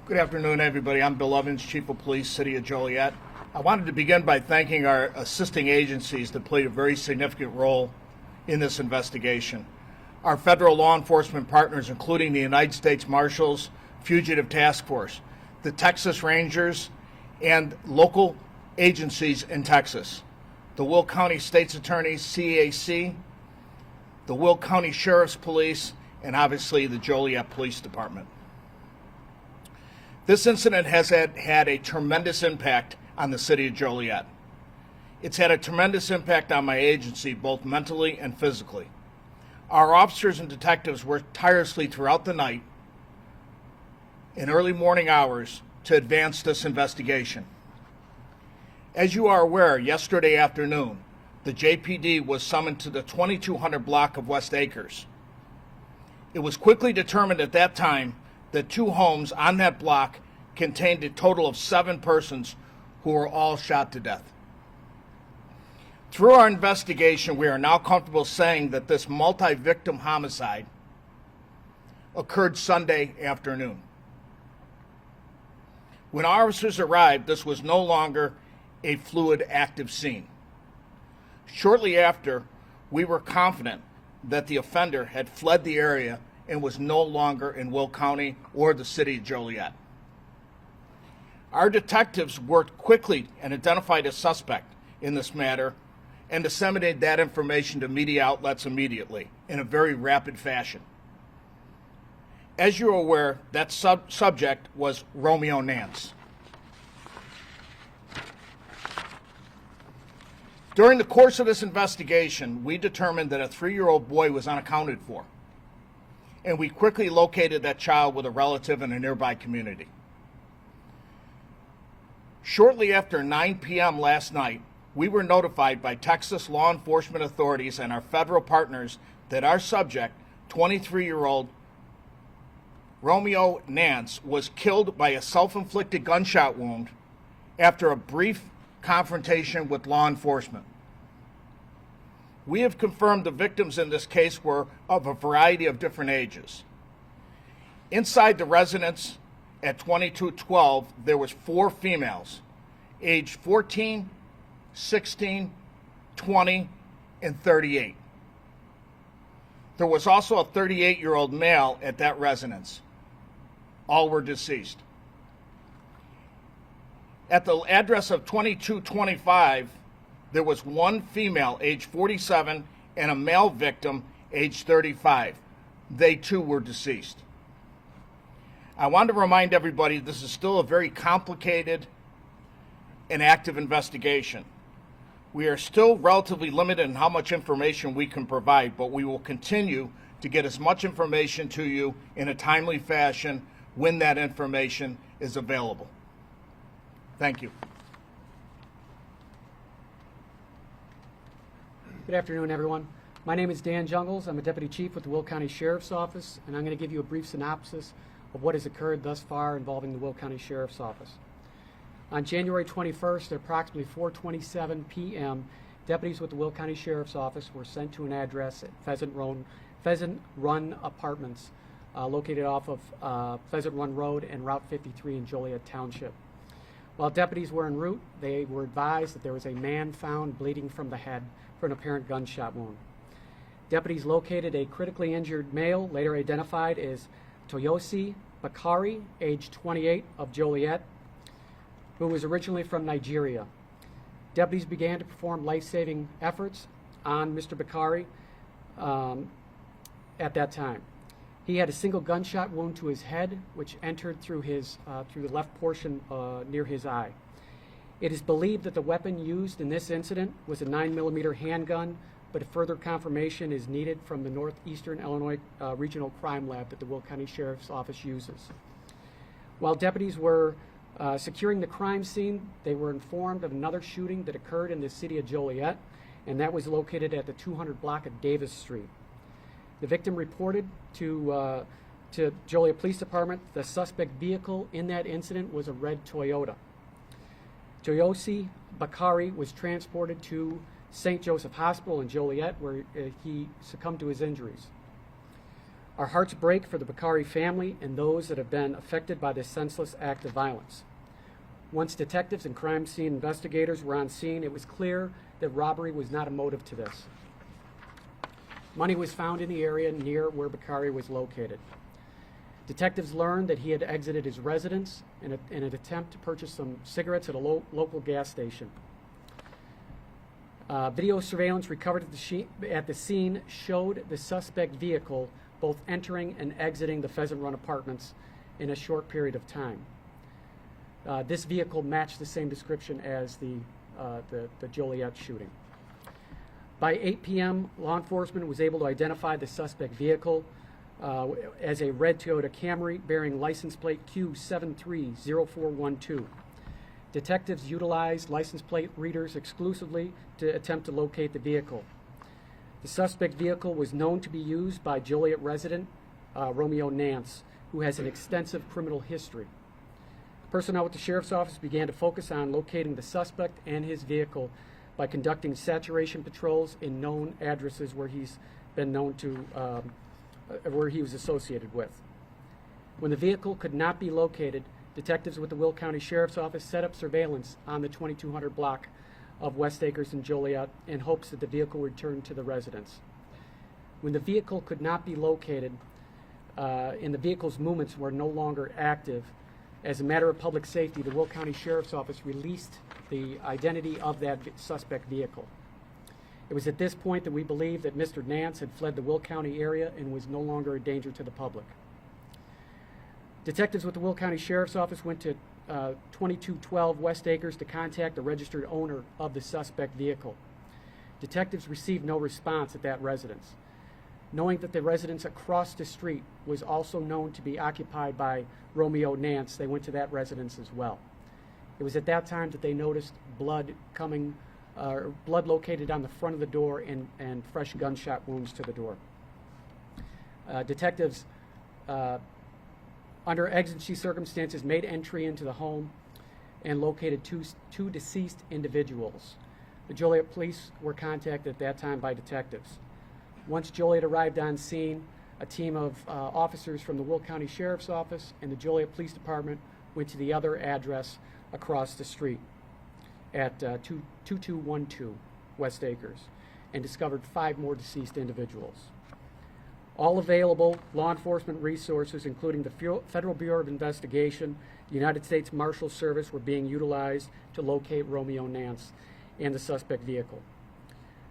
Good afternoon, everybody. I'm Bill Evans, Chief of Police, City of Joliet. I wanted to begin by thanking our assisting agencies that played a very significant role in this investigation. Our federal law enforcement partners, including the United States Marshals, Fugitive Task Force, the Texas Rangers, and local agencies in Texas, the Will County State's Attorneys, CAC, the Will County Sheriff's Police, and obviously the Joliet Police Department. This incident has had a tremendous impact on the city of Joliet. It's had a tremendous impact on my agency, both mentally and physically. Our officers and detectives worked tirelessly throughout the night and early morning hours to advance this investigation. As you are aware, yesterday afternoon, the JPD was summoned to the 2200 block of West Acres. It was quickly determined at that time that two homes on that block contained a total of 7 persons who were all shot to death. Through our investigation, we are now comfortable saying that this multi-victim homicide occurred Sunday afternoon. When our officers arrived, this was no longer a fluid, active scene. Shortly after, we were confident that the offender had fled the area and was no longer in Will County or the city of Joliet. Our detectives worked quickly and identified a suspect in this matter and disseminated that information to media outlets immediately in a very rapid fashion. As you're aware, that subject was Romeo Nance. During the course of this investigation, we determined that a 3-year-old boy was unaccounted for, and we quickly located that child with a relative in a nearby community. Shortly after 9 p.m. last night, we were notified by Texas law enforcement authorities and our federal partners that our subject, 23-year-old Romeo Nance, was killed by a self-inflicted gunshot wound after a brief confrontation with law enforcement. We have confirmed the victims in this case were of a variety of different ages. Inside the residence at 2212, there was 4 females, aged 14, 16, 20, and 38. There was also a 38-year-old male at that residence. All were deceased. At the address of 2225, there was 1 female, age 47, and a male victim, age 35. They too were deceased. I want to remind everybody this is still a very complicated and active investigation. We are still relatively limited in how much information we can provide, but we will continue to get as much information to you in a timely fashion when that information is available. Thank you. Good afternoon, everyone. My name is Dan Jungles. I'm a Deputy Chief with the Will County Sheriff's Office, and I'm going to give you a brief synopsis of what has occurred thus far involving the Will County Sheriff's Office. On January 21st at approximately 4:27 p.m., deputies with the Will County Sheriff's Office were sent to an address at Pheasant Run Apartments, located off of Pheasant Run Road and Route 53 in Joliet Township. While deputies were en route, they were advised that there was a man found bleeding from the head for an apparent gunshot wound. Deputies located a critically injured male, later identified as Toyosi Bakari, age 28, of Joliet, who was originally from Nigeria. Deputies began to perform life-saving efforts on Mr. Bakari at that time. He had a single gunshot wound to his head, which entered through the left portion near his eye. It is believed that the weapon used in this incident was a 9mm handgun, but further confirmation is needed from the Northeastern Illinois Regional Crime Lab that the Will County Sheriff's Office uses. While deputies were securing the crime scene, they were informed of another shooting that occurred in the city of Joliet, and that was located at the 200 block of Davis Street. The victim reported to Joliet Police Department the suspect vehicle in that incident was a red Toyota. Toyosi Bakari was transported to St. Joseph Hospital in Joliet, where he succumbed to his injuries. Our hearts break for the Bakari family and those that have been affected by this senseless act of violence. Once detectives and crime scene investigators were on scene, it was clear that robbery was not a motive to this. Money was found in the area near where Bakari was located. Detectives learned that he had exited his residence in an attempt to purchase some cigarettes at a local gas station. Video surveillance recovered at the scene showed the suspect vehicle both entering and exiting the Pheasant Run apartments in a short period of time. This vehicle matched the same description as the Joliet shooting. By 8 p.m., law enforcement was able to identify the suspect vehicle as a red Toyota Camry bearing license plate Q730412. Detectives utilized license plate readers exclusively to attempt to locate the vehicle. The suspect vehicle was known to be used by Joliet resident Romeo Nance, who has an extensive criminal history. Personnel with the Sheriff's Office began to focus on locating the suspect and his vehicle by conducting saturation patrols in known addresses where he's been known to, where he was associated with. When the vehicle could not be located, detectives with the Will County Sheriff's Office set up surveillance on the 2200 block of West Acres and Joliet in hopes that the vehicle would return to the residence. When the vehicle could not be located and the vehicle's movements were no longer active, as a matter of public safety, the Will County Sheriff's Office released the identity of that suspect vehicle. It was at this point that we believed that Mr. Nance had fled the Will County area and was no longer a danger to the public. Detectives with the Will County Sheriff's Office went to 2212 West Acres to contact the registered owner of the suspect vehicle. Detectives received no response at that residence. Knowing that the residence across the street was also known to be occupied by Romeo Nance, they went to that residence as well. It was at that time that they noticed blood located on the front of the door and fresh gunshot wounds to the door. Detectives, under exigency circumstances, made entry into the home and located two deceased individuals. The Joliet police were contacted at that time by detectives. Once Joliet arrived on scene, a team of officers from the Will County Sheriff's Office and the Joliet Police Department went to the other address across the street at 2212 West Acres and discovered 5 more deceased individuals. All available law enforcement resources, including the Federal Bureau of Investigation, the United States Marshals Service, were being utilized to locate Romeo Nance and the suspect vehicle.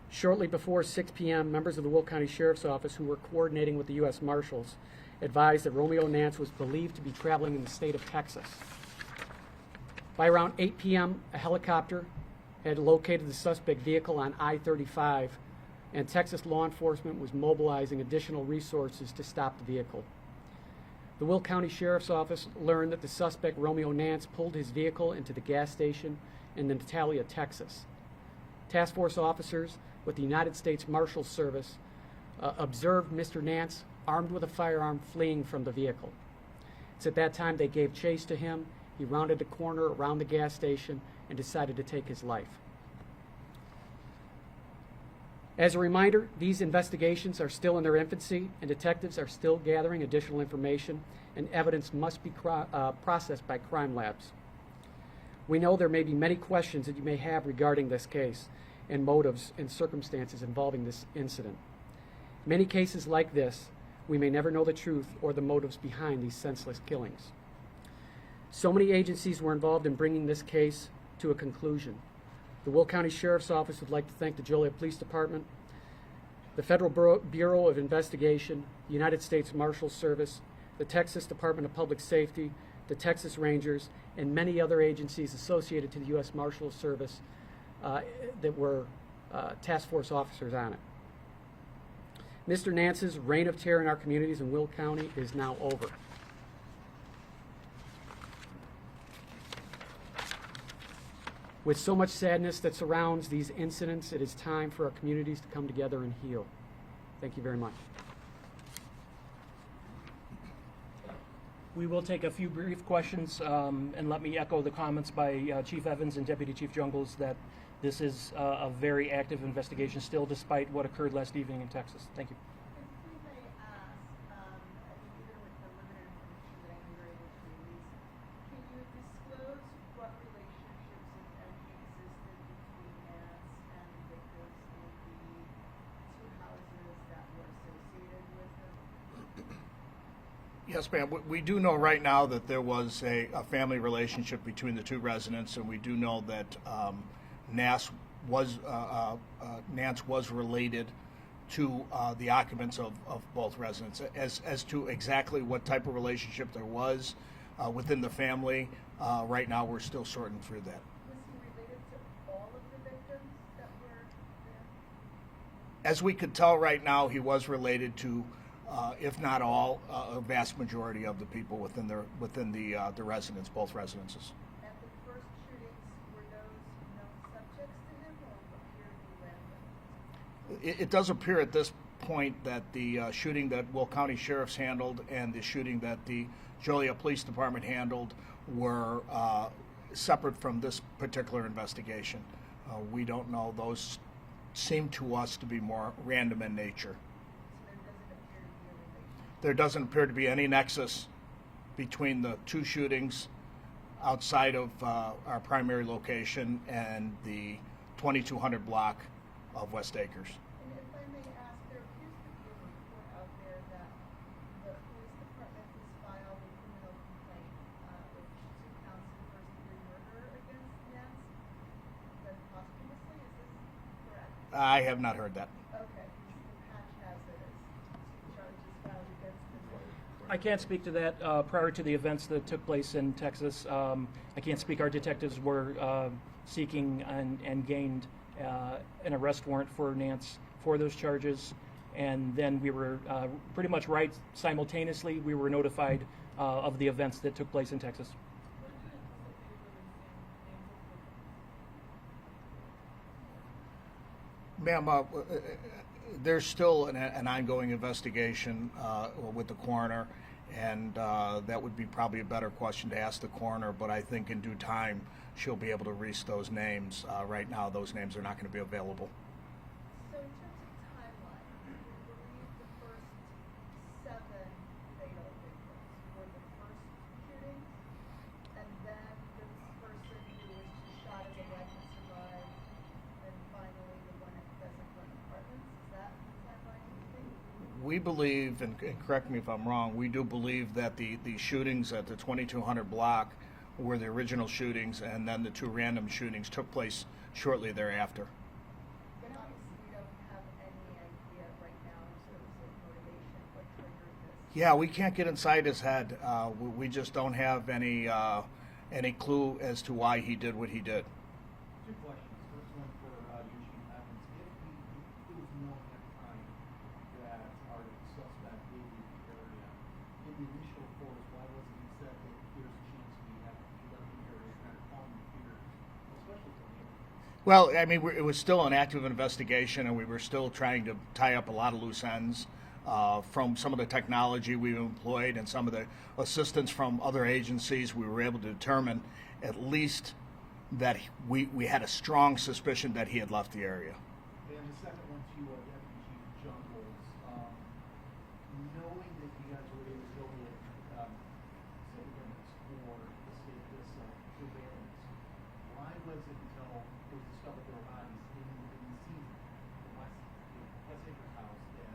Shortly before 6 p.m., members of the Will County Sheriff's Office who were coordinating with the U.S. Marshals advised that Romeo Nance was believed to be traveling in the state of Texas. By around 8 p.m., a helicopter had located the suspect vehicle on I-35, and Texas law enforcement was mobilizing additional resources to stop the vehicle. The Will County Sheriff's Office learned that the suspect, Romeo Nance, pulled his vehicle into the gas station in Natalia, Texas. Task force officers with the United States Marshals Service observed Mr. Nance armed with a firearm fleeing from the vehicle. It's at that time they gave chase to him. He rounded the corner around the gas station and decided to take his life. As a reminder, these investigations are still in their infancy, and detectives are still gathering additional information, and evidence must be processed by crime labs. We know there may be many questions that you may have regarding this case and motives and circumstances involving this incident. Many cases like this, we may never know the truth or the motives behind these senseless killings. So many agencies were involved in bringing this case to a conclusion. The Will County Sheriff's Office would like to thank the Joliet Police Department, the Federal Bureau of Investigation, the United States Marshals Service, the Texas Department of Public Safety, the Texas Rangers, and many other agencies associated to the U.S. Marshals Service that were task force officers on it. Mr. Nance's reign of terror in our communities in Will County is now over. With so much sadness that surrounds these incidents, it is time for our communities to come together and heal. Thank you very much. We will take a few brief questions, and let me echo the comments by Chief Evans and Deputy Chief Jungles that this is a very active investigation still, despite what occurred last evening in Texas. Thank you. If we may ask, Yes, ma'am. We do know right now that there was a family relationship between the two residents, and we do know that Nance was related to the occupants of both residents. As to exactly what type of relationship there was within the family, right now we're still sorting through that. Was he related to all of the victims that were there? As we could tell right now, he was related to, if not all, a vast majority of the people within the residence, both residences. At the first shootings, were those known subjects to him or appeared to be random? It does appear at this point that the shooting that Will County Sheriff's handled and the shooting that the Joliet Police Department handled were separate from this particular investigation. We don't know. Those seem to us to be more random in nature. So there doesn't appear to be a relation. There doesn't appear to be any nexus between the two shootings outside of our primary location and the 2200 block of West Acres. And if I may ask, there appears to be a report out there that the police department has filed a criminal complaint with 2 counts of first-degree murder against Nance. Then posthumously, is this correct? I have not heard that. Okay, the patch has it as 2 charges filed against him. I can't speak to that. Prior to the events that took place in Texas, I can't speak. Our detectives were seeking and gained an arrest warrant for Nance for those charges, and then we were pretty much right simultaneously. We were notified of the events that took place in Texas. Ma'am, there's still an ongoing investigation with the coroner, and that would be probably a better question to ask the coroner, but I think in due time she'll be able to release those names. Right now, those names are not going to be available. So in terms of timeline, we believe the first 7 fatal victims were the first shootings, and then this person who was shot in the leg and survived, and finally the one at Pheasant Run Apartments. Is that the timeline you think? We believe, and correct me if I'm wrong, we do believe that the shootings at the 2200 block were the original shootings, and then the 2 random shootings took place shortly thereafter. But obviously we don't have any idea right now in terms of motivation, what triggered this. Yeah, we can't get inside his head. We just don't have any clue as to why he did what he did. 2 questions. First one for you, Chief Evans. If it was known at the time that our suspect gave you the area, in the initial reports, why wasn't it said that there's a chance we have to let the area kind of calm the fears, especially for neighbors? Well, I mean, it was still an active investigation, and we were still trying to tie up a lot of loose ends from some of the technology we employed and some of the assistance from other agencies. We were able to determine at least that we had a strong suspicion that he had left the area. And the second one to Deputy Chief Jungles, knowing that you guys were able to go with city limits for this surveillance, why was it until it was discovered there were bodies in the scene from West Acres house that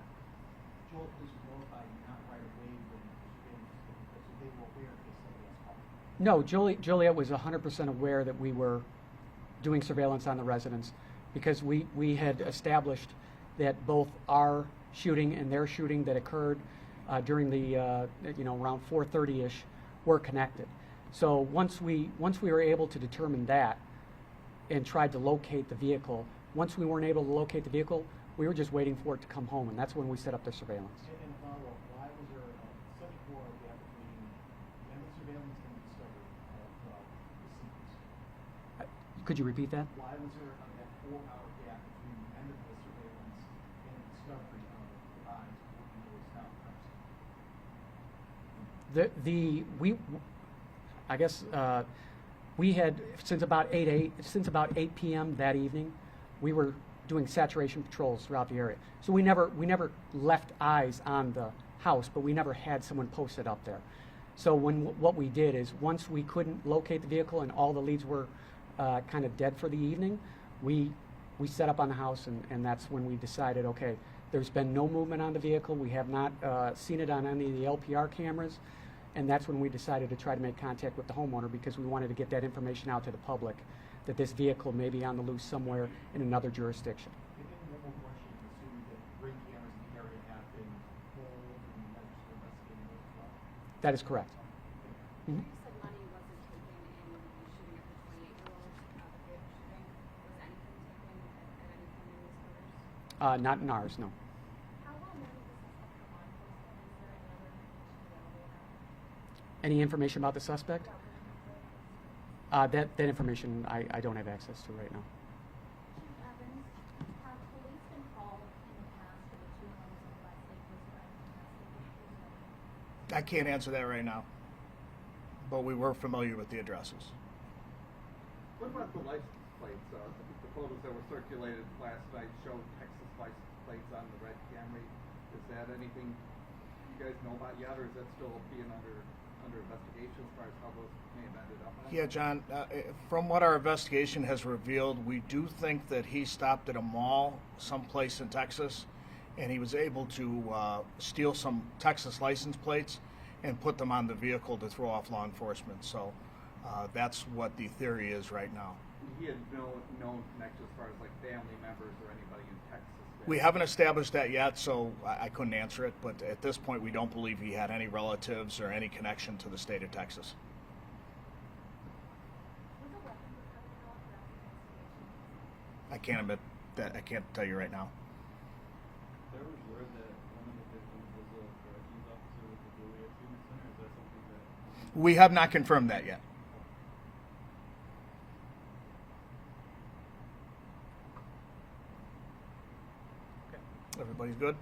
Joel was notified not right away when the surveillance was taking place, so they were aware that somebody else called? No, Joliet was 100% aware that we were doing surveillance on the residents because we had established that both our shooting and their shooting that occurred during the around 4:30ish were connected. So once we were able to determine that and tried to locate the vehicle, once we weren't able to locate the vehicle, we were just waiting for it to come home, and that's when we set up the surveillance. And follow-up, why was there such a war gap between when the surveillance and the discovery of the scenes? Could you repeat that? Why was there that 4-hour gap between the end of the surveillance and the discovery of the bodies working towards town house? I guess we had since about 8 p.m. that evening, we were doing saturation patrols throughout the area. So we never left eyes on the house, but we never had someone posted up there. So what we did is once we couldn't locate the vehicle and all the leads were kind of dead for the evening, we set up on the house, and that's when we decided, okay, There's been no movement on the vehicle. We have not seen it on any of the LPR cameras, and that's when we decided to try to make contact with the homeowner because we wanted to get that information out to the public that this vehicle may be on the loose somewhere in another jurisdiction. And then one more question, assuming that ring cameras in the area have been pulled and that's investigating those as well? That is correct. Mhm. You said money wasn't taken in the shooting of the 28-year-old, the fatal shooting. Was anything taken at any point in these murders? Not in ours, no. How well known is the suspect to law enforcement? Is there any other information available now? Any information about the suspect? That information I don't have access to right now. Chief Evans, have police been called in the past to the two homes in Westlake? Was there any investigation? I can't answer that right now, but we were familiar with the addresses. What about the license plates? I think the photos that were circulated last night showed Texas license plates on the red Camry. Is that anything you guys know about yet, or is that still being under investigation as far as how those may have ended up? Yeah, John, from what our investigation has revealed, we do think that he stopped at a mall someplace in Texas, and he was able to steal some Texas license plates and put them on the vehicle to throw off law enforcement. So that's what the theory is right now. He had no known connection as far as like family members or anybody in Texas. We haven't established that yet, so I couldn't answer it. But at this point, we don't believe he had any relatives or any connection to the state of Texas. Was a weapon recovered at all throughout the investigation? I can't admit that. I can't tell you right now. There was word that one of the victims was a corrections officer with the Joliet Treatment Center. Is that something that... We have not confirmed that yet. Everybody's good?